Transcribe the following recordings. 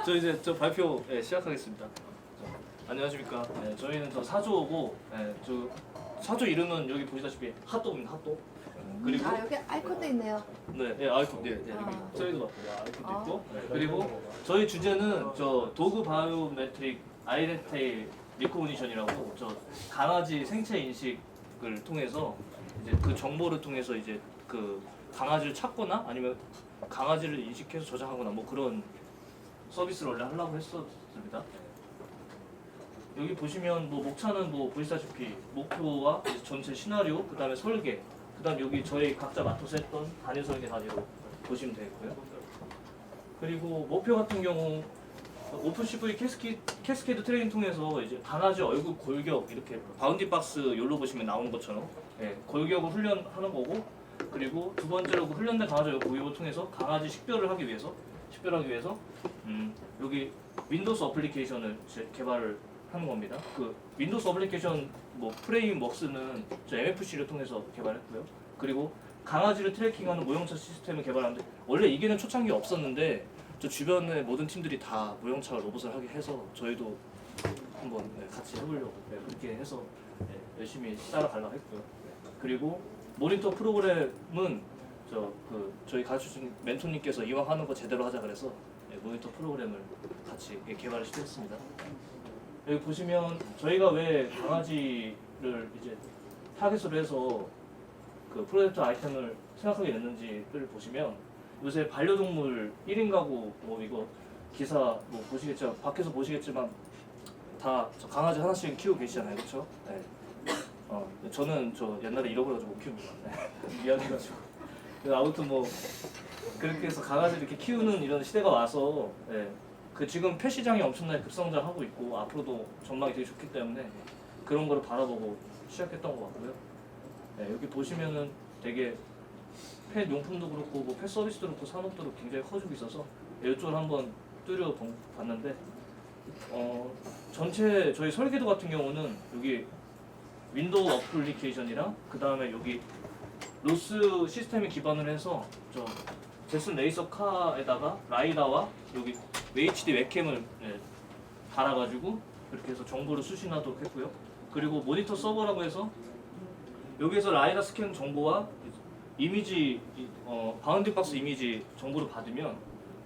저 이제 발표 시작하겠습니다. 안녕하십니까. 저희는 사조고, 저 사조 이름은 여기 보시다시피 핫도그입니다. 핫도그. 그리고 여기 아이콘도 있네요. 아이콘, 여기 써있는 것 같아요. 아이콘도 있고. 그리고 저희 주제는 도그 바이오메트릭 아이덴티티 리코그니션이라고 강아지 생체 인식을 통해서 이제 그 정보를 통해서 이제 그 강아지를 찾거나 아니면 강아지를 인식해서 저장하거나 뭐 그런 서비스를 원래 하려고 했었습니다. 여기 보시면 목차는 보시다시피 목표와 전체 시나리오, 그 다음에 설계, 그 다음 여기 저희 각자 맡아서 했던 단일 설계 단위로 보시면 되고요. 그리고 목표 같은 경우 오픈CV 캐스케이드 트레이닝 통해서 이제 강아지 얼굴 골격 이렇게 바운딩 박스 열로 보시면 나오는 것처럼 골격을 훈련하는 거고, 그리고 두 번째로 그 훈련된 강아지 얼굴 골격을 통해서 강아지 식별을 하기 위해서 여기 윈도우스 어플리케이션을 개발을 하는 겁니다. 그 윈도우스 어플리케이션 프레임웍스는 MFC를 통해서 개발했고요. 그리고 강아지를 트래킹하는 모형차 시스템을 개발하는데 원래 이게는 초창기에 없었는데 저 주변의 모든 팀들이 다 모형차 로봇을 하게 해서 저희도 한번 같이 해보려고 그렇게 해서 열심히 따라가려고 했고요. 그리고 모니터 프로그램은 저희 가르쳐준 멘토님께서 이왕 하는 거 제대로 하자 그래서 모니터 프로그램을 같이 개발을 시도했습니다. 여기 보시면 저희가 왜 강아지를 이제 타겟으로 해서 그 프로젝트 아이템을 생각하게 됐는지를 보시면 요새 반려동물 1인 가구 이거 기사 보시겠지만 밖에서 보시겠지만 다 강아지 하나씩 키우고 계시잖아요, 그렇죠? 저는 옛날에 잃어버려서 못 키웁니다. 미안해가지고. 아무튼 그렇게 해서 강아지 이렇게 키우는 이런 시대가 와서 그 지금 펫 시장이 엄청나게 급성장하고 있고 앞으로도 전망이 되게 좋기 때문에 그런 거를 바라보고 시작했던 것 같고요. 여기 보시면은 되게 펫 용품도 그렇고 펫 서비스도 그렇고 산업도 굉장히 커지고 있어서 이쪽을 한번 뚜려 봤는데 전체 저희 설계도 같은 경우는 여기 윈도우 어플리케이션이랑 그 다음에 여기 로스 시스템에 기반을 해서 제슨 레이서 카에다가 라이다와 여기 HD 웹캠을 달아가지고 그렇게 해서 정보를 수신하도록 했고요. 그리고 모니터 서버라고 해서 여기에서 라이다 스캔 정보와 이미지 바운딩 박스 이미지 정보를 받으면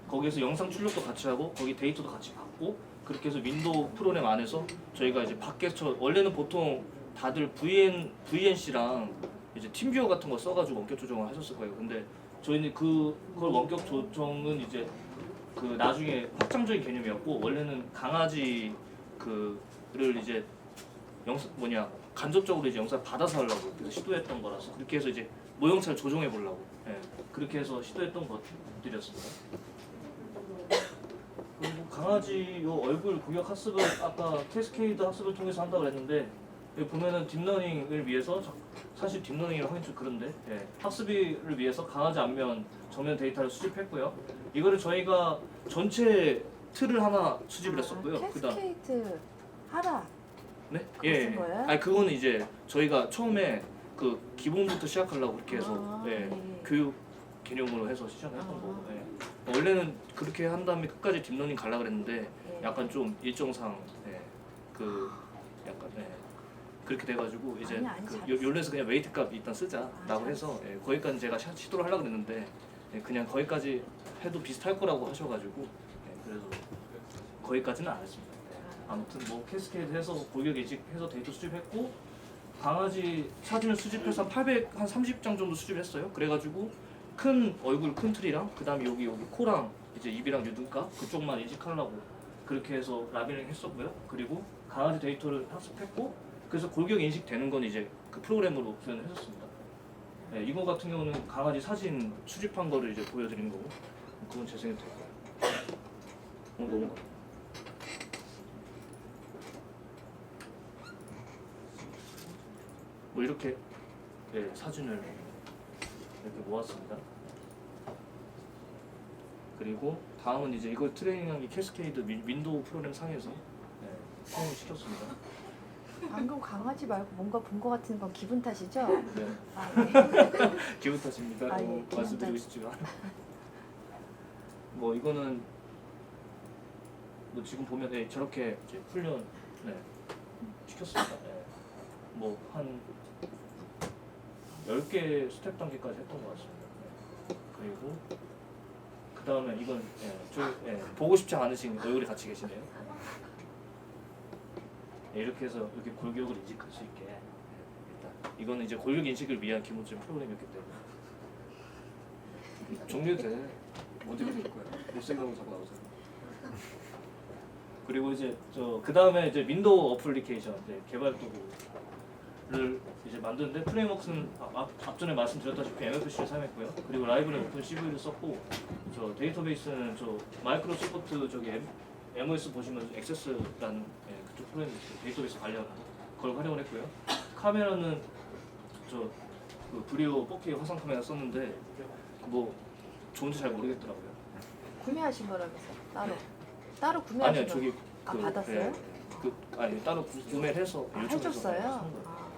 거기에서 영상 출력도 같이 하고 거기 데이터도 같이 받고 그렇게 해서 윈도우 프로그램 안에서 저희가 이제 밖에서 원래는 보통 다들 VNC랑 이제 팀뷰어 같은 거 써가지고 원격 조정을 하셨을 거예요. 근데 저희는 그걸 원격 조정은 이제 그 나중에 확장적인 개념이었고 원래는 강아지 그를 이제 간접적으로 이제 영상을 받아서 하려고 그래서 시도했던 거라서 그렇게 해서 이제 모형차를 조정해 보려고 그렇게 해서 시도했던 것들이었습니다. 그리고 강아지 요 얼굴 구격 학습을 아까 캐스케이드 학습을 통해서 한다고 했는데 여기 보면은 딥러닝을 위해서 사실 딥러닝이라고 하긴 좀 그런데 학습을 위해서 강아지 안면 정면 데이터를 수집했고요. 이거를 저희가 전체 틀을 하나 수집을 했었고요. 캐스케이드 하라. 네? 그거 쓴 거예요? 아니 그거는 이제 저희가 처음에 그 기본부터 시작하려고 그렇게 해서 교육 개념으로 해서 시작했던 거고. 원래는 그렇게 한 다음에 끝까지 딥러닝 가려고 그랬는데 약간 좀 일정상 그렇게 돼가지고 이제 요런에서 그냥 웨이트 값 일단 쓰자라고 해서 거기까지 제가 시도를 하려고 그랬는데 그냥 거기까지 해도 비슷할 거라고 하셔가지고 그래서 거기까지는 안 했습니다. 아무튼 캐스케이드 해서 골격 인식해서 데이터 수집했고 강아지 사진을 수집해서 한 30장 정도 수집했어요. 그래가지고 큰 얼굴 큰 틀이랑 그 다음에 여기 코랑 이제 입이랑 유등가 그쪽만 인식하려고 그렇게 해서 라벨링 했었고요. 그리고 강아지 데이터를 학습했고 그래서 골격 인식되는 건 이제 그 프로그램으로 구현을 했었습니다. 이거 같은 경우는 강아지 사진 수집한 거를 이제 보여드리는 거고 그건 재생해도 될 거예요. 너무 이렇게 사진을 이렇게 모았습니다. 그리고 다음은 이제 이걸 트레이닝한 게 캐스케이드 윈도우 프로그램 상에서 사용을 시켰습니다. 방금 강아지 말고 뭔가 본 것 같은 건 기분 탓이죠? 네. 기분 탓입니다. 말씀드리고 싶지만 이거는 뭐 지금 보면 네, 저렇게 이제 훈련 네, 시켰습니다. 네. 뭐한 10개 스텝 단계까지 했던 것 같습니다. 네. 그리고 그 다음에 이건 보고 싶지 않으신 얼굴이 같이 계시네요. 네, 이렇게 해서 이렇게 골격을 인식할 수 있게 일단 이거는 이제 골격 인식을 위한 기본적인 프로그램이었기 때문에 종료돼. 언제 그럴 거야? 못생각하고 자꾸 나오세요. 그리고 이제 그 다음에 이제 윈도우 어플리케이션 개발 도구를 이제 만드는데 프레임워크는 앞전에 말씀드렸다시피 MFC를 사용했고요. 그리고 라이브는 오픈 CV를 썼고 저 데이터베이스는 저 마이크로소프트 저기 MOS 보시면 액세스라는 그쪽 프로그램 데이터베이스 관련 걸 활용을 했고요. 카메라는 그 브리오 4K 화상 카메라 썼는데 뭐 좋은지 잘 모르겠더라고요. 구매하신 거라면서 따로 구매하신 아니요 거. 저기 받았어요? 아니 따로 구매를 해서 요청해서 해줬어요? 산 거예요. 아.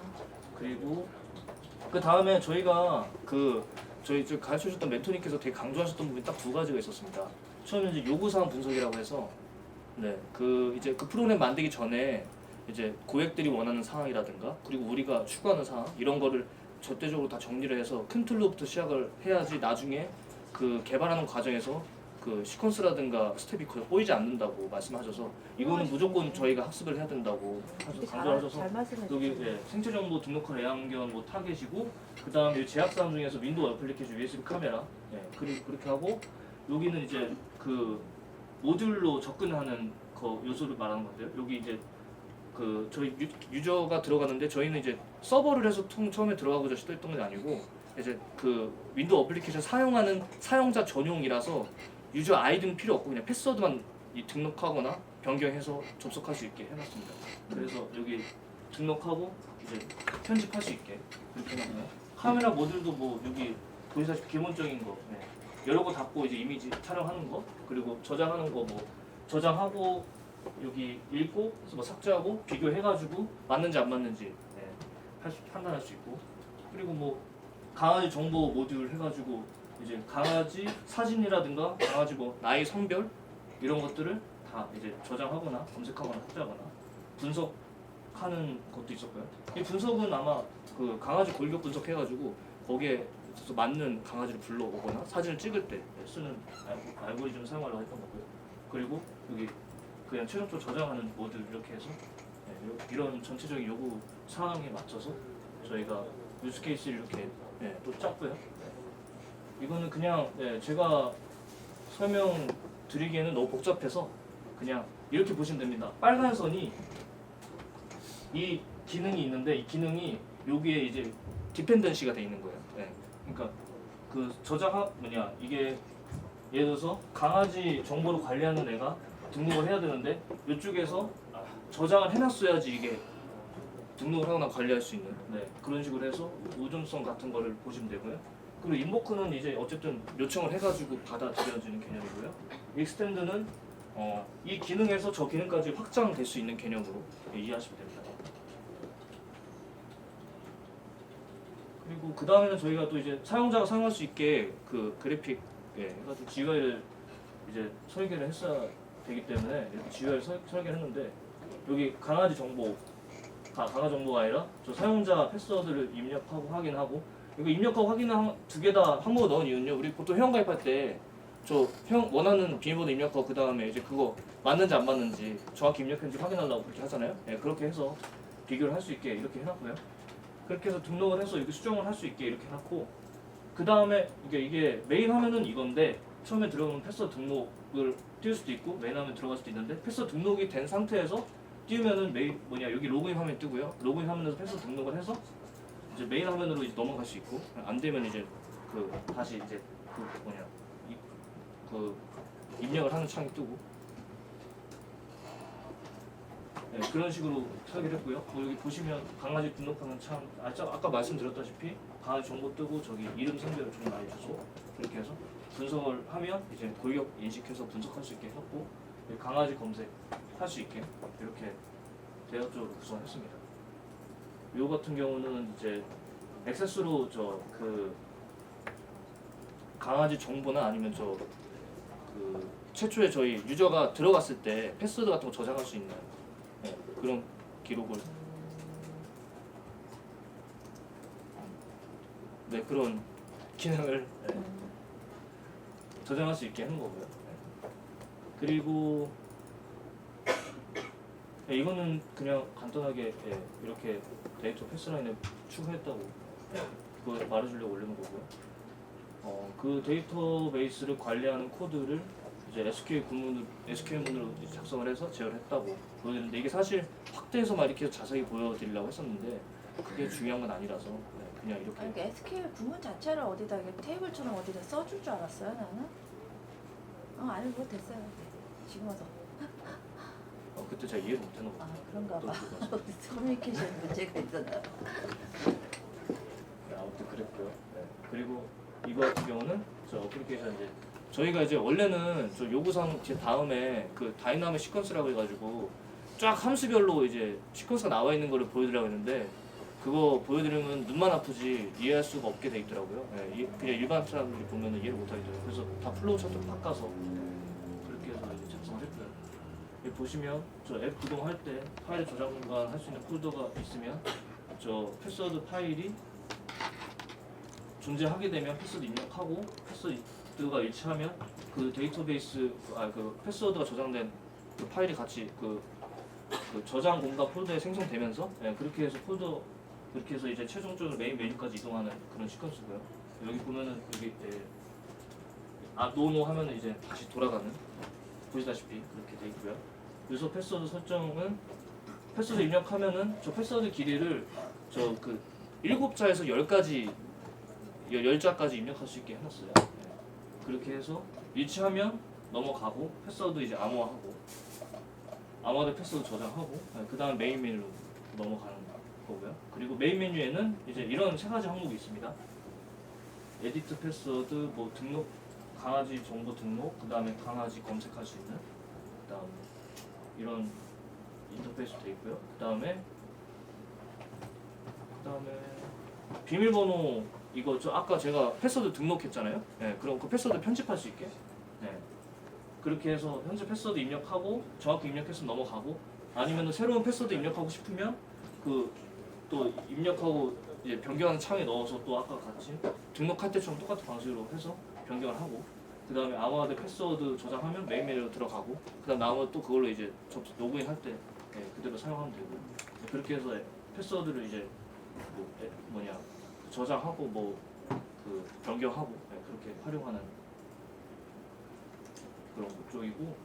그리고 그 다음에 저희가 저희 가르쳐주셨던 멘토님께서 되게 강조하셨던 부분이 딱 두 가지가 있었습니다. 처음에 이제 요구사항 분석이라고 해서 이제 그 프로그램 만들기 전에 이제 고객들이 원하는 사항이라든가 그리고 우리가 추구하는 사항 이런 거를 절대적으로 다 정리를 해서 큰 틀로부터 시작을 해야지 나중에 그 개발하는 과정에서 그 시퀀스라든가 스텝이 거의 꼬이지 않는다고 말씀하셔서 이거는 무조건 저희가 학습을 해야 된다고 강조하셔서 잘 말씀해 여기 주세요. 생체 정보 등록할 애완견 뭐 타겟이고 그 다음에 제약 사항 중에서 윈도우 어플리케이션 USB 카메라 그렇게 하고 여기는 이제 그 모듈로 접근하는 거 요소를 말하는 건데요. 여기 이제 그 저희 유저가 들어가는데 저희는 이제 서버를 해서 처음에 들어가고자 시도했던 건 아니고 이제 그 윈도우 어플리케이션 사용하는 사용자 전용이라서 유저 아이디는 필요 없고 그냥 패스워드만 등록하거나 변경해서 접속할 수 있게 해놨습니다. 그래서 여기 등록하고 이제 편집할 수 있게 이렇게 해놨고요. 카메라 모듈도 뭐 여기 보시다시피 기본적인 거 여러 거 닫고 이제 이미지 촬영하는 거 그리고 저장하는 거 뭐 저장하고 여기 읽고 뭐 삭제하고 비교해가지고 맞는지 안 맞는지 판단할 수 있고 그리고 뭐 강아지 정보 모듈 해가지고 이제 강아지 사진이라든가 강아지 뭐 나이 성별 이런 것들을 다 이제 저장하거나 검색하거나 삭제하거나 분석하는 것도 있었고요. 이 분석은 아마 그 강아지 골격 분석해가지고 거기에 있어서 맞는 강아지를 불러오거나 사진을 찍을 때 쓰는 알고리즘을 사용하려고 했던 거고요. 그리고 여기 그냥 최종적으로 저장하는 모듈 이렇게 해서 이런 전체적인 요구 사항에 맞춰서 저희가 유스 케이스를 이렇게 또 짰고요. 이거는 그냥 제가 설명드리기에는 너무 복잡해서 그냥 이렇게 보시면 됩니다. 빨간 선이 이 기능이 있는데 이 기능이 여기에 이제 디펜던시가 돼 있는 거예요. 그러니까 그 이게 예를 들어서 강아지 정보를 관리하는 애가 등록을 해야 되는데 이쪽에서 저장을 해놨어야지 이게 등록을 하거나 관리할 수 있는 그런 식으로 해서 의존성 같은 거를 보시면 되고요. 그리고 인보크는 이제 어쨌든 요청을 해가지고 받아들여지는 개념이고요. 익스텐드는 이 기능에서 저 기능까지 확장될 수 있는 개념으로 이해하시면 됩니다. 그리고 그 다음에는 저희가 또 이제 사용자가 사용할 수 있게 그 그래픽 해가지고 GUI를 이제 설계를 했어야 되기 때문에 이렇게 GUI를 설계를 했는데 여기 강아지 정보가 아니라 저 사용자 패스워드를 입력하고 확인하고 이거 입력하고 확인한 두 개 다 한국어 넣은 이유는요. 우리 보통 회원가입할 때 저 회원 원하는 비밀번호 입력하고 그 다음에 이제 그거 맞는지 안 맞는지 정확히 입력했는지 확인하려고 그렇게 하잖아요. 그렇게 해서 비교를 할 수 있게 이렇게 해놨고요. 그렇게 해서 등록을 해서 이렇게 수정을 할 수 있게 이렇게 해놨고 그 다음에 이게 메인 화면은 이건데 처음에 들어가면 패스워드 등록을 띄울 수도 있고 메인 화면 들어갈 수도 있는데 패스워드 등록이 된 상태에서 띄우면은 여기 로그인 화면 뜨고요. 로그인 화면에서 패스워드 등록을 해서 이제 메인 화면으로 이제 넘어갈 수 있고 안 되면 이제 다시 이제 입력을 하는 창이 뜨고 그런 식으로 설계를 했고요. 여기 보시면 강아지 등록하는 창 아까 말씀드렸다시피 강아지 정보 뜨고 저기 이름 성별을 좀 많이 주소 이렇게 해서 분석을 하면 이제 골격 인식해서 분석할 수 있게 했고 강아지 검색 할 수 있게 이렇게 대략적으로 구성했습니다. 요 같은 경우는 이제 액세스로 강아지 정보나 아니면 최초에 저희 유저가 들어갔을 때 패스워드 같은 거 저장할 수 있는 그런 기록을 그런 기능을 저장할 수 있게 하는 거고요. 그리고 이거는 그냥 간단하게 이렇게 데이터 패스라인에 추가했다고 그걸 말해주려고 올리는 거고요. 그 데이터베이스를 관리하는 코드를 이제 SQL문으로 작성을 해서 제어를 했다고 보여드리는데 이게 사실 확대해서 이렇게 자세히 보여드리려고 했었는데 그게 중요한 건 아니라서 그냥 이렇게. 그러니까 SQL 구문 자체를 어디다 이게 테이블처럼 어디다 써줄 줄 알았어요 나는. 아니 뭐 됐어요. 지금 와서. 그때 제가 이해를 못했나 봐요. 그런가 봐. 커뮤니케이션 문제가 있었나 봐. 아무튼 그랬고요. 그리고 이거 같은 경우는 저 어플리케이션 이제 저희가 이제 원래는 저 요구사항 제 다음에 그 다이나믹 시퀀스라고 해가지고 쫙 함수별로 이제 시퀀스가 나와 있는 거를 보여드리려고 했는데 그거 보여드리면 눈만 아프지 이해할 수가 없게 돼 있더라고요. 그냥 일반 사람들이 보면 이해를 못 하겠더라고요. 그래서 다 플로우 차트로 바꿔서 그렇게 해서 이제 작성을 했고요. 여기 보시면 저 앱 구동할 때 파일 저장 공간 할 수 있는 폴더가 있으면 저 패스워드 파일이 존재하게 되면 패스워드 입력하고 패스워드가 일치하면 그 데이터베이스 그 패스워드가 저장된 그 파일이 같이 그 저장 공간 폴더에 생성되면서 그렇게 해서 그렇게 해서 이제 최종적으로 메인 메뉴까지 이동하는 그런 시퀀스고요. 여기 보면은 여기 노노 하면은 이제 다시 돌아가는 보시다시피 그렇게 돼 있고요. 그래서 패스워드 설정은 패스워드 입력하면은 저 패스워드 길이를 저 그 7자에서 10자까지 입력할 수 있게 해놨어요. 그렇게 해서 일치하면 넘어가고 패스워드 이제 암호화하고 암호화된 패스워드 저장하고 그 다음 메인 메뉴로 넘어가는 거고요. 그리고 메인 메뉴에는 이제 이런 3가지 항목이 있습니다. 에디트 패스워드, 뭐 등록, 강아지 정보 등록, 그 다음에 강아지 검색할 수 있는, 그 다음에 이런 인터페이스 돼 있고요. 그 다음에 비밀번호 이거 저 아까 제가 패스워드 등록했잖아요. 그럼 그 패스워드 편집할 수 있게. 그렇게 해서 현재 패스워드 입력하고 정확히 입력했으면 넘어가고 아니면 새로운 패스워드 입력하고 싶으면 그 또 입력하고 이제 변경하는 창에 넣어서 또 아까 같이 등록할 때처럼 똑같은 방식으로 해서 변경을 하고 그 다음에 암호화된 패스워드 저장하면 메인 메뉴로 들어가고 그 다음 나머지 또 그걸로 이제 로그인 할 때 그대로 사용하면 되고 그렇게 해서 패스워드를 이제 저장하고 그 변경하고 그렇게 활용하는 그런 쪽이고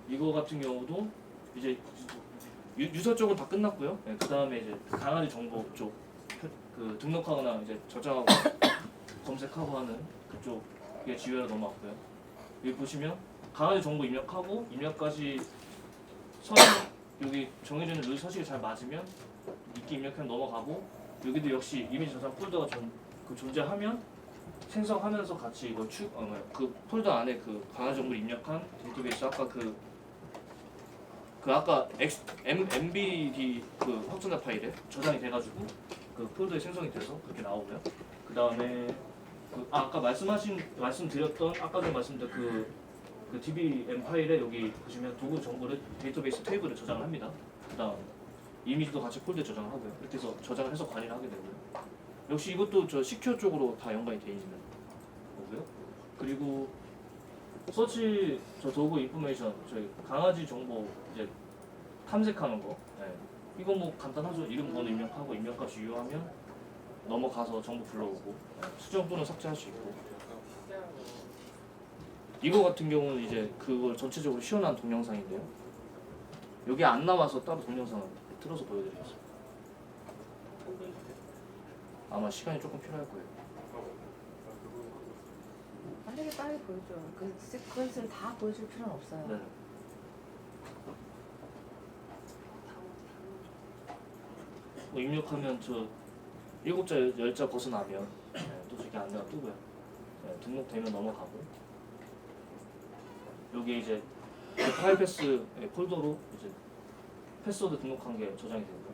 이거 같은 경우도 이제 유서 쪽은 다 끝났고요. 그 다음에 이제 강아지 정보 쪽 그 등록하거나 이제 저장하고 검색하고 하는 그쪽의 지휘로 넘어왔고요. 여기 보시면 강아지 정보 입력하고 입력까지 여기 정해지는 룰 서식이 잘 맞으면 있게 입력하면 넘어가고 여기도 역시 이미지 저장 폴더가 존재하면 생성하면서 같이 이걸 그 폴더 안에 그 강아지 정보를 입력한 데이터베이스 아까 아까 MBD 그 확정자 파일에 저장이 돼가지고 그 폴더에 생성이 돼서 그렇게 나오고요. 그 다음에 아까 말씀드렸던 아까 전에 말씀드린 그 DBM 파일에 여기 보시면 도구 정보를 데이터베이스 테이블에 저장을 합니다. 그 다음 이미지도 같이 폴더에 저장을 하고요. 이렇게 해서 저장을 해서 관리를 하게 되고요. 역시 이것도 저 시큐어 쪽으로 다 연관이 되어 있는 거고요. 그리고 서치 저 도구 인포메이션 저희 강아지 정보 이제 탐색하는 거 이거 뭐 간단하죠. 이름 번호 입력하고 입력값 유효하면 넘어가서 정보 불러오고 수정 또는 삭제할 수 있고 이거 같은 경우는 이제 그걸 전체적으로 시연한 동영상인데요. 여기 안 나와서 따로 동영상을 틀어서 보여드리겠습니다. 아마 시간이 조금 필요할 거예요. 빨리 보여줘. 그것을 다 보여줄 필요는 없어요. 네. 입력하면 저 7자, 10자 벗어나면 또 저기 안내가 뜨고요. 등록되면 넘어가고 여기 이제 그 파일 패스 폴더로 이제 패스워드 등록한 게 저장이 되고요.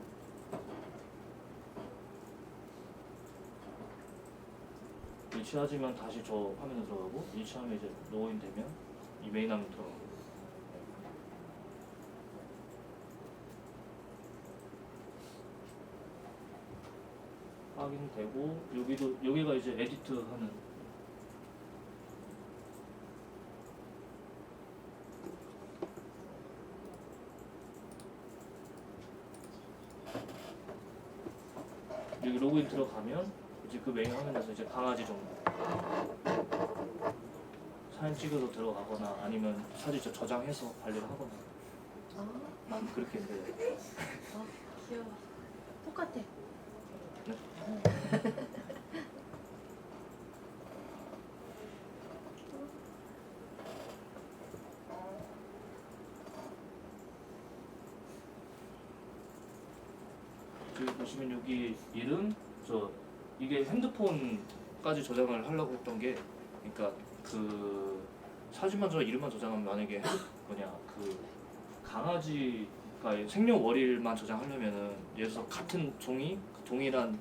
일치하지만 다시 저 화면에 들어가고 일치하면 이제 로그인 되면 이 메인 화면 들어가고 확인되고 여기가 이제 에디트 하는 여기 로그인 들어가면 이제 그 메인 화면에서 이제 강아지 정보 사진 찍어서 들어가거나 아니면 사진 저장해서 관리를 하거나 그렇게 돼요. 귀여워. 똑같아. 여기 보시면 여기 이름 이게 핸드폰까지 저장을 하려고 했던 게 그러니까 그 사진만 이름만 저장하면 만약에 그 강아지가 생년월일만 저장하려면은 예를 들어서 같은 동일한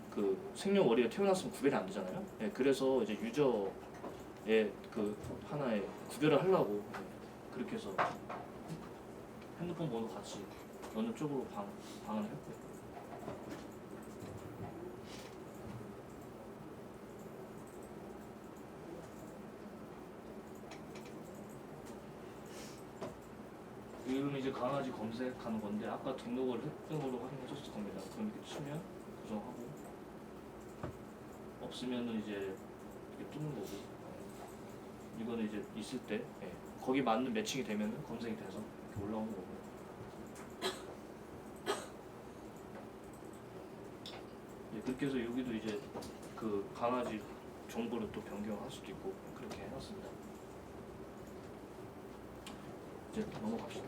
그 생년월일에 태어났으면 구별이 안 되잖아요. 네, 그래서 이제 유저의 그 하나의 구별을 하려고 그렇게 해서 핸드폰 번호 같이 어느 쪽으로 방을 했고요. 이거는 이제 강아지 검색하는 건데 아까 등록을 했던 걸로 확인하셨을 겁니다. 그럼 이렇게 치면 고정하고 없으면은 이제 이렇게 뜨는 거고 이거는 이제 있을 때 거기 맞는 매칭이 되면은 검색이 돼서 이렇게 올라오는 거고 그렇게 해서 여기도 이제 그 강아지 정보를 또 변경할 수도 있고 그렇게 해놨습니다. 이제 넘어갑시다.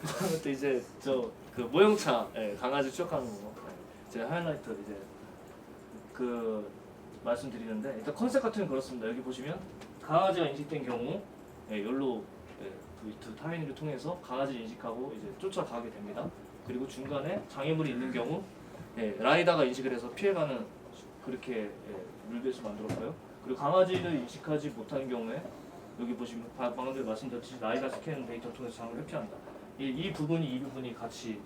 그다음에 또 이제 그 모형차 강아지 추적하는 거 제가 하이라이트 이제 그 말씀드리는데 일단 컨셉 같은 건 그렇습니다. 여기 보시면 강아지가 인식된 경우 여기로 V2 타이밍을 통해서 강아지를 인식하고 이제 쫓아가게 됩니다. 그리고 중간에 장애물이 있는 경우 라이다가 인식을 해서 피해가는 그렇게 룰베이스 만들었고요. 그리고 강아지를 인식하지 못하는 경우에 여기 보시면 방금 전에 말씀드렸듯이 라이다 스캔 데이터를 통해서 장을 회피한다. 이 부분이 같이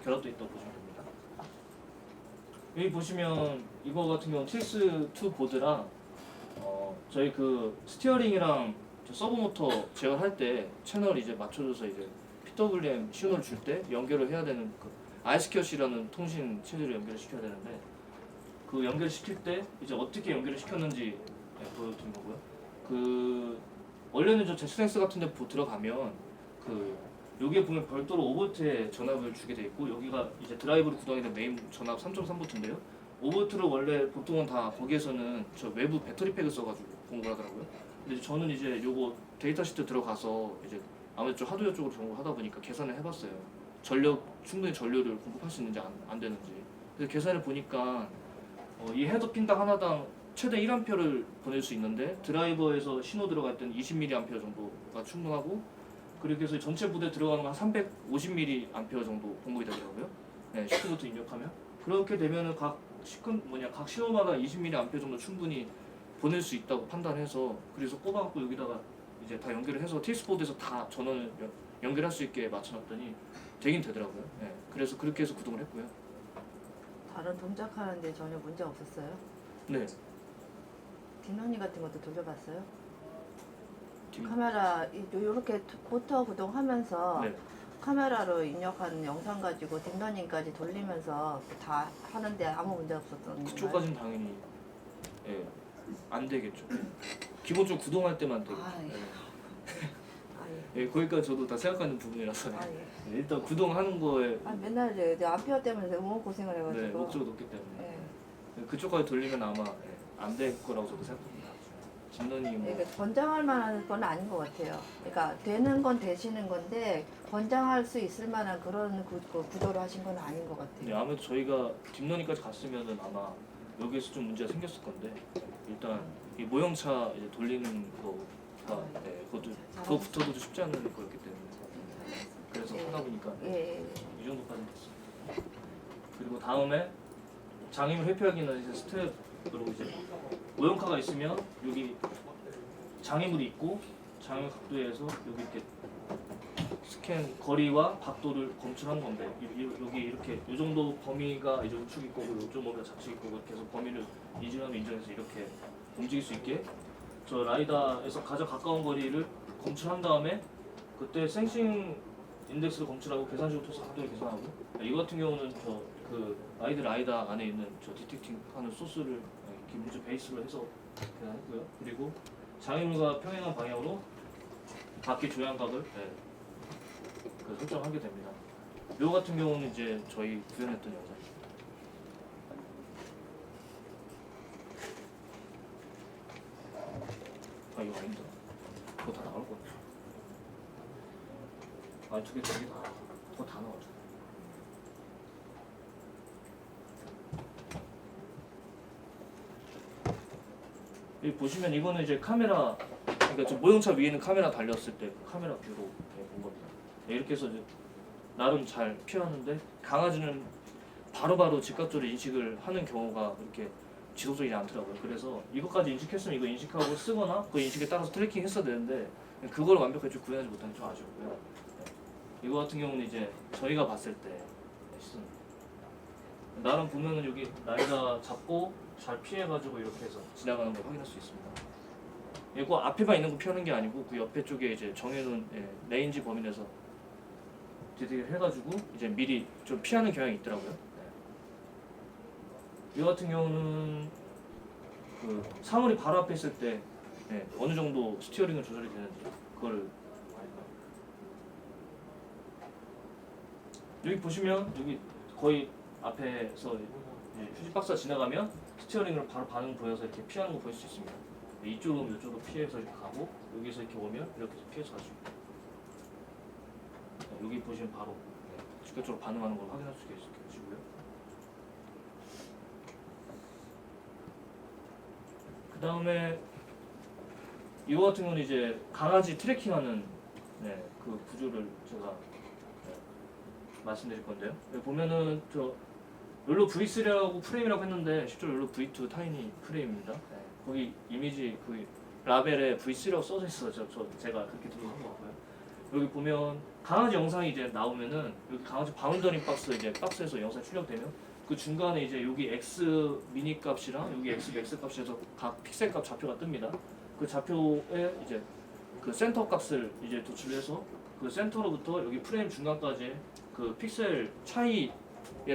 결합되어 있다고 보시면 됩니다. 여기 보시면 이거 같은 경우는 TX2 보드랑 저희 그 스티어링이랑 서브 모터 제어할 때 채널 이제 맞춰줘서 이제 PWM 신호를 줄 때 연결을 해야 되는 그 iSCI라는 통신 체제로 연결을 시켜야 되는데 그 연결을 시킬 때 이제 어떻게 연결을 시켰는지 보여드린 거고요. 그 원래는 저 제스센스 같은 데 들어가면 그 여기에 보면 별도로 5V의 전압을 주게 돼 있고 여기가 이제 드라이브로 구동이 된 메인 전압 3.3V인데요. 5V를 원래 보통은 다 거기에서는 저 외부 배터리 팩을 써가지고 공부를 하더라고요. 근데 저는 이제 요거 데이터 시트 들어가서 이제 아무래도 좀 하드웨어 쪽으로 전공을 하다 보니까 계산을 해봤어요. 충분히 전류를 공급할 수 있는지 안 되는지. 그래서 계산을 보니까 이 헤더 핀당 하나당 최대 1A를 보낼 수 있는데 드라이버에서 신호 들어갈 때는 20mA 정도가 충분하고 그렇게 해서 전체 부대 들어가는 건 한 350mA 정도 공급이 되더라고요. 시크부터 입력하면 그렇게 되면은 각 신호마다 20mA 정도 충분히 보낼 수 있다고 판단해서 그래서 꼽아갖고 여기다가 이제 다 연결을 해서 TX보드에서 다 전원을 연결할 수 있게 맞춰놨더니 되긴 되더라고요. 그래서 그렇게 해서 구동을 했고요. 다른 동작하는데 전혀 문제 없었어요? 네. 뒷런닝 같은 것도 돌려봤어요? 뒷- 카메라 이렇게 모터 구동하면서 네. 카메라로 입력한 영상 가지고 뒷런닝까지 돌리면서 다 하는데 아무 문제 없었던 건가요? 그쪽까지는 당연히 안 되겠죠. 기본적으로 구동할 때만 되겠죠. 아, 예. 아, 예. 거기까지 저도 다 생각하는 부분이라서 아, 예. 일단 구동하는 거에 맨날 내 암페어 때문에 너무 고생을 해가지고. 목적이 높기 때문에 예. 그쪽까지 돌리면 아마 안 될 거라고 저도 생각합니다. 딥러닝 뭐 이게 권장할 만한 건 아닌 것 같아요. 그러니까 되는 건 되시는 건데 권장할 수 있을 만한 그런 구조로 하신 건 아닌 것 같아요. 네, 아무래도 저희가 딥러닝까지 갔으면은 아마 여기에서 좀 문제가 생겼을 건데 일단 이 모형차 이제 돌리는 거가 네, 그거부터도 쉽지 않은 거였기 때문에 그래서 예. 하다 보니까 예, 예. 이 정도까지 됐어요. 그리고 다음에 장애물 회피하기는 이제 스텝으로 이제 모형카가 있으면 여기 장애물이 있고 장애물 각도에서 여기 이렇게 스캔 거리와 각도를 검출하는 건데 여기 이렇게 이 정도 범위가 이제 우측일 거고 이 정도 범위가 좌측일 거고 이렇게 해서 범위를 인지하면 인정해서 이렇게 움직일 수 있게 저 라이다에서 가장 가까운 거리를 검출한 다음에 그때 센싱 인덱스를 검출하고 계산식을 통해서 각도를 계산하고 이거 같은 경우는 저 그 라이다 안에 있는 저 디텍팅하는 소스를 기본적 베이스로 해서 계산했고요. 그리고 장애물과 평행한 방향으로 바퀴 조향각을 그 설정하게 됩니다. 요 같은 경우는 이제 저희 구현했던 영상입니다. 아 이거 아닌데? 그거 다 나올 것 같아. 아니 두개 저기 다 그거 다 나와줘. 여기 보시면 이거는 이제 카메라 그러니까 저 모형차 위에는 카메라 달렸을 때 카메라 뷰로 본 겁니다. 이렇게 해서 이제 나름 잘 피하는데 강아지는 바로바로 즉각적으로 인식을 하는 경우가 그렇게 지속적이지 않더라고요. 그래서 이것까지 인식했으면 이거 인식하고 쓰거나 그 인식에 따라서 트래킹 했어야 되는데 그걸 완벽하게 구현하지 못한 게 좀 아쉬웠고요. 네. 이거 같은 경우는 이제 저희가 봤을 때 시선 나름 보면은 여기 라이다 잡고 잘 피해가지고 이렇게 해서 지나가는 걸 확인할 수 있습니다. 이거 앞에만 있는 거 피하는 게 아니고 그 옆에 쪽에 이제 정해놓은 레인지 범위 내에서 디테일 해가지고 이제 미리 좀 피하는 경향이 있더라고요. 네. 이 같은 경우는 그 사물이 바로 앞에 있을 때 어느 정도 스티어링은 조절이 되는지 그걸 여기 보시면 여기 거의 앞에서 휴지 박스가 지나가면 스티어링으로 바로 반응 보여서 이렇게 피하는 거 보일 수 있습니다. 이쪽은 이쪽으로 피해서 이렇게 가고 여기서 이렇게 오면 이렇게 피해서 가시고 여기 보시면 바로 직접적으로 반응하는 걸 확인할 수 있으시고요. 그 다음에 이거 같은 경우는 이제 강아지 트래킹하는 그 구조를 제가 말씀드릴 건데요. 여기 보면은 저 욜로 V3라고 프레임이라고 했는데 실제로 욜로 V2 타이니 프레임입니다. 거기 이미지 그 라벨에 V3라고 써져 있어요. 제가 그렇게 들어간 것 같고요. 여기 보면 강아지 영상이 이제 나오면은 여기 강아지 바운더링 박스 이제 박스에서 영상이 출력되면 그 중간에 이제 여기 X 미니 값이랑 여기 X 맥스 값에서 각 픽셀 값 좌표가 뜹니다. 그 좌표에 이제 그 센터 값을 이제 도출해서 그 센터로부터 여기 프레임 중간까지 그 픽셀 차이에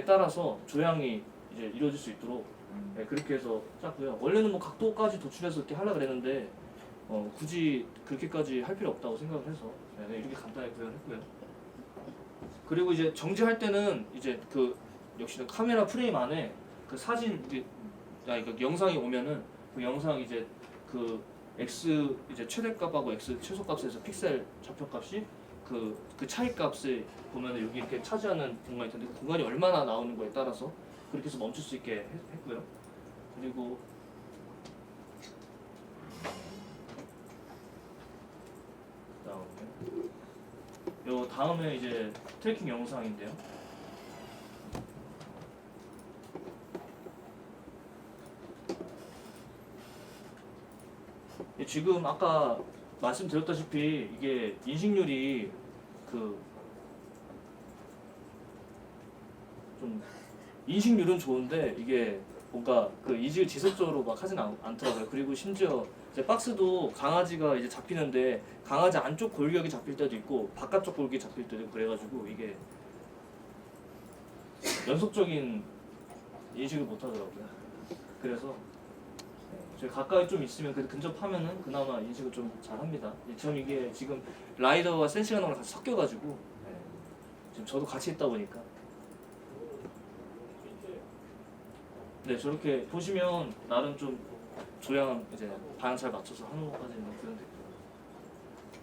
따라서 조향이 이제 이루어질 수 있도록 그렇게 해서 짰고요. 원래는 뭐 각도까지 도출해서 이렇게 하려고 그랬는데 굳이 그렇게까지 할 필요 없다고 생각을 해서 이렇게 간단하게 구현했고요. 그리고 이제 정지할 때는 이제 그 역시나 카메라 프레임 안에 그 사진 그 영상이 오면은 그 영상 이제 그 X 이제 최대값하고 X 최소값에서 픽셀 좌표값이 그 차이 값을 보면은 여기 이렇게 차지하는 공간이 있는데 그 공간이 얼마나 나오는 거에 따라서 그렇게 해서 멈출 수 있게 했고요. 그리고 다음에 이제 트래킹 영상인데요. 지금 아까 말씀드렸다시피 이게 인식률이 그 좀 인식률은 좋은데 이게 뭔가 그 인식을 지속적으로 막 하진 않더라고요. 그리고 심지어 이제 박스도 강아지가 이제 잡히는데 강아지 안쪽 골격이 잡힐 때도 있고 바깥쪽 골격이 잡힐 때도 있고 그래가지고 이게 연속적인 인식을 못 하더라고요. 그래서 저희 가까이 좀 있으면 그래도 근접하면은 그나마 인식을 좀 잘합니다. 전 이게 지금 라이더와 센싱하는 거랑 같이 섞여가지고 지금 저도 같이 있다 보니까 저렇게 보시면 나름 좀 조향 이제 방향 잘 맞춰서 하는 것까지는 구현됐고요.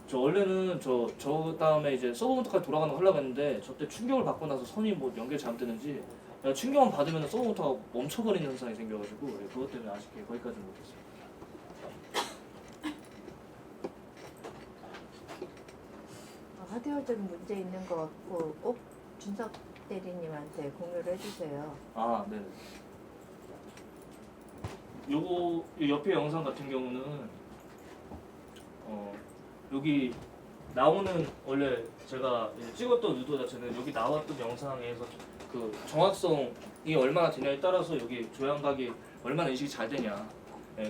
저 원래는 저 다음에 이제 서버부터까지 돌아가는 거 하려고 했는데 저 때 충격을 받고 나서 선이 뭐 연결 잘못되는지 충격만 받으면 서버부터가 멈춰버리는 현상이 생겨가지고 그것 때문에 아쉽게 거기까지 못했어요. 하드웨어적인 문제 있는 것 같고 꼭 준석 대리님한테 공유를 해주세요. 아, 네. 요거 이 옆에 영상 같은 경우는 여기 나오는 원래 제가 이제 찍었던 의도 자체는 여기 나왔던 영상에서 그 정확성이 얼마나 되냐에 따라서 여기 조향각이 얼마나 인식이 잘 되냐,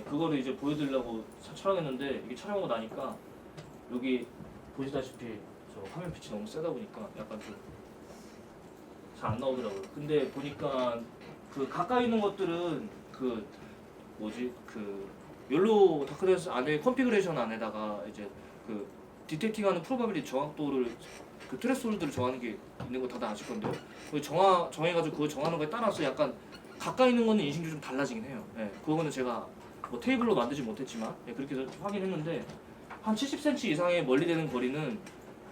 그거를 이제 보여드리려고 촬영했는데 이게 촬영하고 나니까 여기 보시다시피 저 화면 빛이 너무 세다 보니까 약간 좀 잘 안 나오더라고요. 근데 보니까 그 가까이 있는 것들은 그 뭐지 그 욜로 다크네스 안에 컨피그레이션 안에다가 이제 그 디텍팅하는 프로바빌리티 정확도를 그 트레스홀드를 정하는 게 있는 거 다들 아실 건데요. 그 정해가지고 그거 정하는 거에 따라서 약간 가까이 있는 거는 인식률이 좀 달라지긴 해요. 그거는 제가 뭐 테이블로 만들지 못했지만 그렇게 해서 확인했는데 한 70cm 이상의 멀리 되는 거리는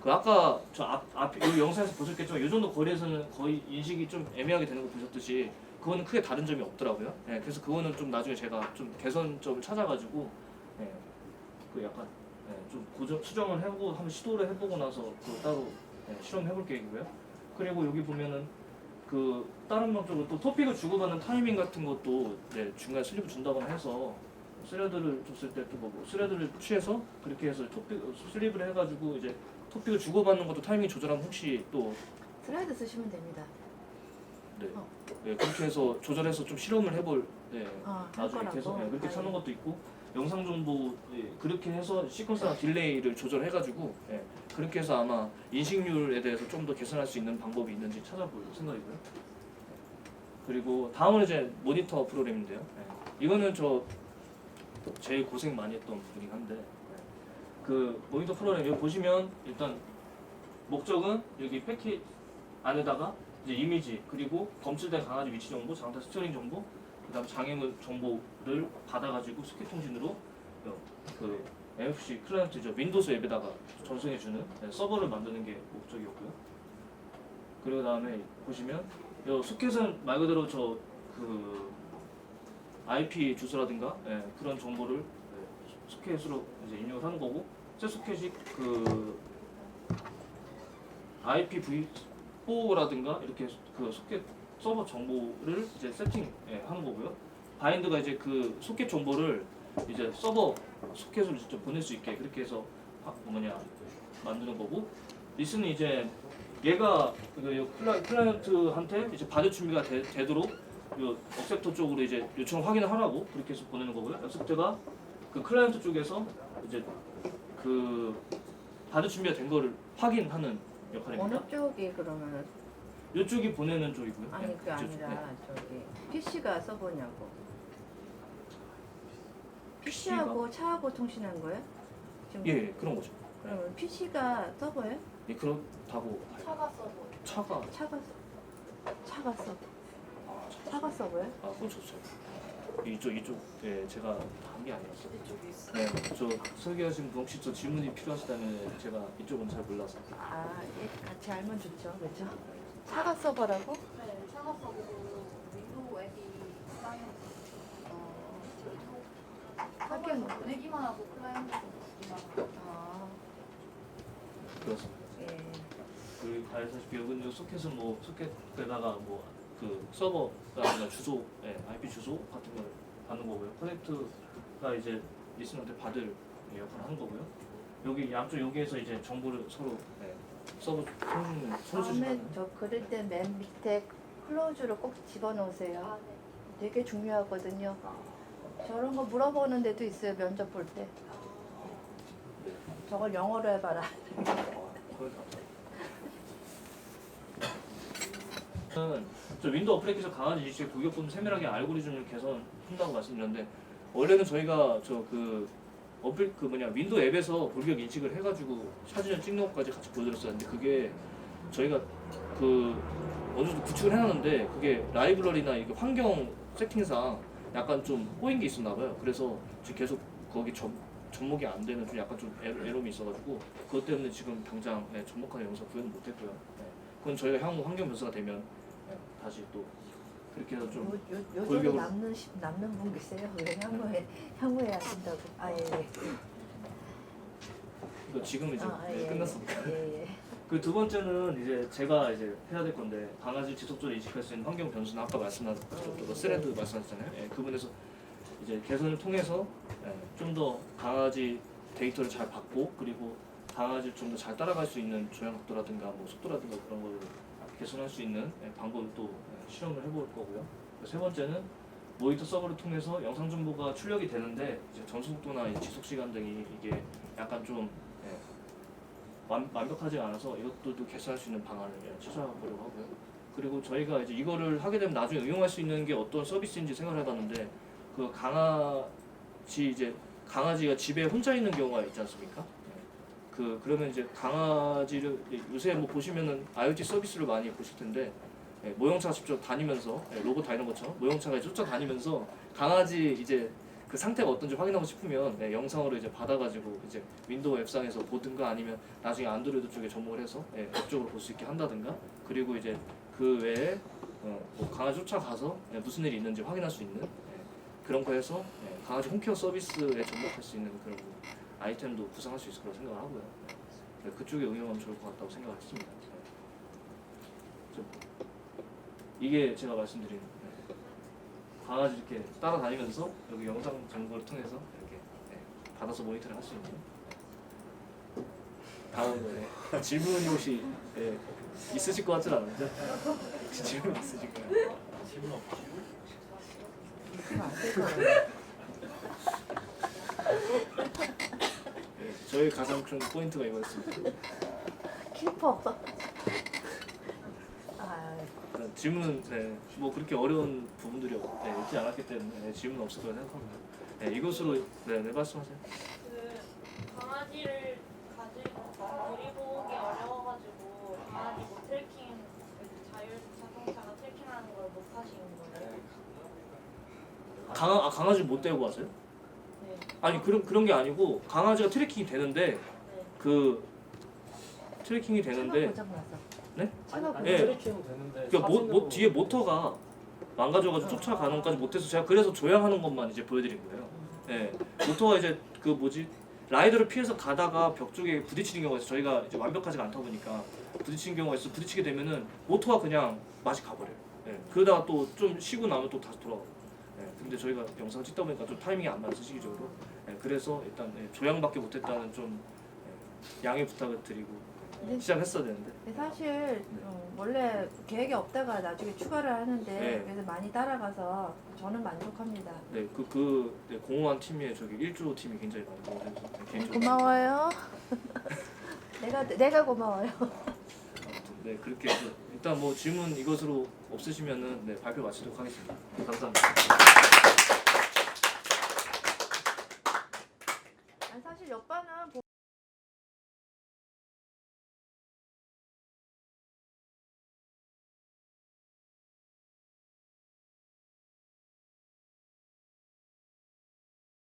그 아까 저 앞 이 영상에서 보셨겠지만 이 정도 거리에서는 거의 인식이 좀 애매하게 되는 거 보셨듯이 그거는 크게 다른 점이 없더라고요. 그래서 그거는 좀 나중에 제가 좀 개선점을 찾아가지고 그 약간 좀 수정을 해보고 한번 시도를 해보고 나서 그 따로 실험해볼 계획이고요. 그리고 여기 보면은 그 다른 방쪽으로 또 토픽을 주고받는 타이밍 같은 것도 중간에 슬립을 준다거나 해서 스레드를 줬을 때 또 뭐 스레드를 취해서 그렇게 해서 슬립을 해가지고 이제 토픽을 주고받는 것도 타이밍 조절하면 혹시 또 슬라이드 쓰시면 됩니다. 그렇게 해서 조절해서 좀 실험을 해볼 할 나중에 계속 거라고? 그렇게 아예. 찾는 것도 있고 영상 정보 그렇게 해서 시퀀스랑 딜레이를 조절해가지고 그렇게 해서 아마 인식률에 대해서 좀 더 개선할 수 있는 방법이 있는지 찾아볼 생각이고요. 그리고 다음은 이제 모니터 프로그램인데요. 이거는 저 제일 고생 많이 했던 부분이긴 한데 그 모니터 프로그램 여기 보시면 일단 목적은 여기 패킷 안에다가 이제 이미지 그리고 검출된 강아지 위치 정보, 장타 스티어링 정보, 그다음 장애물 정보를 받아가지고 스킷 통신으로 그 NFC 클라이언트죠 윈도우즈 앱에다가 전송해주는 서버를 만드는 게 목적이었고요. 그리고 다음에 보시면 이 소켓은 말 그대로 저 그 IP 주소라든가 그런 정보를 소켓으로 이제 입력을 하는 거고 새 소켓이 그 IPv4라든가 이렇게 그 소켓 서버 정보를 이제 세팅하는 거고요. 바인드가 이제 그 소켓 정보를 이제 서버 소켓으로 직접 보낼 수 있게 그렇게 해서 만드는 거고 리스는 이제 얘가 그 클라이언트한테 이제 받을 준비가 되도록 요 억셉터 쪽으로 이제 요청을 확인을 하라고 그렇게 해서 보내는 거고요. 억셉터가 그 클라이언트 쪽에서 이제 그 받을 준비가 된 거를 확인하는 역할입니다. 어느 쪽이 그러면 이쪽이 보내는 쪽이고요. 아니 그게 이쪽, 아니라 저기 PC가 서버냐고. PC하고 차하고 통신한 거예요? 지금 예, 그런 거죠. 그러면 PC가 서버예요? 그렇다고 차가 서버. 차가 서버예요? 그건 좋죠. 이쪽 제가 한 게 아니었어요. 이쪽에 있어. 저 설계하신 분 혹시 저 질문이 필요하시다면 제가 이쪽은 잘 몰라서. 같이 알면 좋죠, 그렇죠? 차가 서버라고? 네, 차가 서버고 윈도우 앱이 클라이언트. 하긴 서버에서 보내기만 하고 클라이언트에서 보기만 하고. 그렇습니다. 예. 그리고 알다시피 여기는 소켓은 뭐 소켓에다가 뭐 그 서버라든가 주소, IP 주소 같은 걸 받는 거고요. 커넥트가 이제 리스너한테 받을 역할을 하는 거고요. 여기 양쪽 여기에서 이제 정보를 서로 서버 통신을 다음에 송수신하는. 저 그릴 때 맨 밑에 클로즈를 꼭 집어넣으세요. 아, 네. 되게 중요하거든요. 저런 거 물어보는 데도 있어요, 면접 볼 때. 저걸 영어로 해봐라. 저 윈도우 어플리케이션 강아지 이식 구격분 세밀하게 알고리즘을 개선한다고 말씀드렸는데 원래는 저희가 윈도우 앱에서 불격 인식을 해가지고 사진을 찍는 것까지 같이 보여드렸었는데 그게 저희가 어느 정도 구축을 해놨는데 그게 라이브러리나 이게 환경 세팅상 약간 좀 꼬인 게 있었나 봐요. 그래서 지금 계속 거기 접목이 안 되는 좀 약간 좀 애로움이 있어가지고 그것 때문에 지금 당장 접목하는 영상 구현을 못했고요. 그건 저희가 향후 환경 변수가 되면 다시 또 그렇게 해서 좀 요즘에 골격을- 남는 분 계세요? 왜 향후에 하신다고? 아 예. 이거 지금 이제 예. 끝났습니다. 예. 그 두 번째는 이제 제가 이제 해야 될 건데 강아지 지속적으로 이식할 수 있는 환경 변수는 아까 말씀하셨던 스레드 말씀하셨잖아요. 그 부분에서 이제 개선을 통해서 좀 더 강아지 데이터를 잘 받고 그리고 강아지를 좀 더 잘 따라갈 수 있는 조향 각도라든가 뭐 속도라든가 그런 거를 개선할 수 있는 방법을 또 실험을 해볼 거고요. 세 번째는 모니터 서버를 통해서 영상 정보가 출력이 되는데 이제 전수 속도나 지속 시간 등이 이게 약간 좀 완벽하지 않아서 이것도 개선할 수 있는 방안을 찾아보려고 하고요. 그리고 저희가 이제 이거를 하게 되면 나중에 응용할 수 있는 게 어떤 서비스인지 생각을 해봤는데 그 강아지가 집에 혼자 있는 경우가 있지 않습니까? 그러면 이제 강아지를 요새 뭐 보시면은 IoT 서비스를 많이 보실 텐데 모형차가 직접 다니면서 로봇 다니는 것처럼 모형차가 쫓아다니면서 강아지 이제 그 상태가 어떤지 확인하고 싶으면 영상으로 이제 받아가지고 이제 윈도우 앱상에서 보든가 아니면 나중에 안드로이드 쪽에 접목을 해서 앱 쪽으로 볼 수 있게 한다든가 그리고 이제 그 외에 뭐 강아지 쫓아가서 무슨 일이 있는지 확인할 수 있는 그런 거 해서 강아지 홈케어 서비스에 접목할 수 있는 그런 아이템도 구상할 수 있을 거라고 생각을 하고요. 그쪽에 응용하면 좋을 것 같다고 생각을 했습니다. 이게 제가 말씀드린 강아지 이렇게 따라다니면서 여기 영상 정보를 통해서 이렇게 받아서 모니터를 할 수 있는 다음 질문이 혹시 있으실 것 같진 않은데 혹시 질문 있으실까요? 질문 없죠? 안될 거예요. 저희 가장 큰 포인트가 이거였습니다. 키퍼. 아, 일단 질문 뭐 그렇게 어려운 부분들이 있지 않았기 때문에 질문 없을 거라 생각합니다. 이것으로 말씀하세요. 그 강아지를 데리고 오기 어려워가지고 강아지 뭐 트래킹 자율자동차가 트래킹하는 걸 못 하시는 거예요? 강아지 못 데리고 와서요? 네. 아니 그런 게 아니고 강아지가 트래킹이 되는데 네. 그 트래킹이 차가 되는데 고장나서. 네? 차가 아니, 고장. 예. 트래킹 되는데 그러니까 뒤에 모터가 망가져가지고 쫓아가는 것까지 못해서 제가 그래서 조향하는 것만 이제 보여드린 거예요. 모터가 이제 그 뭐지 라이더를 피해서 가다가 벽 쪽에 부딪히는 경우가 있어요. 저희가 이제 완벽하지가 않다 보니까 부딪히는 경우가 있어. 부딪히게 되면은 모터가 그냥 맛이 가버려요. 그러다가 또 좀 쉬고 나면 또 다시 돌아오고. 근데 저희가 영상을 찍다 보니까 좀 타이밍이 안 맞아서 시기적으로. 그래서 일단 조향밖에 못했다는 좀 양해 부탁을 드리고 네. 시작했어야 되는데. 근데 사실 원래 계획이 없다가 나중에 추가를 하는데 네. 그래서 많이 따라가서 저는 만족합니다. 공허한 팀에 저기 1조 팀이 굉장히 많고 그래서 개인적으로 고마워요. 내가 고마워요. 아무튼 그렇게 해서 일단 뭐 질문 이것으로 없으시면은 발표 마치도록 하겠습니다. 감사합니다.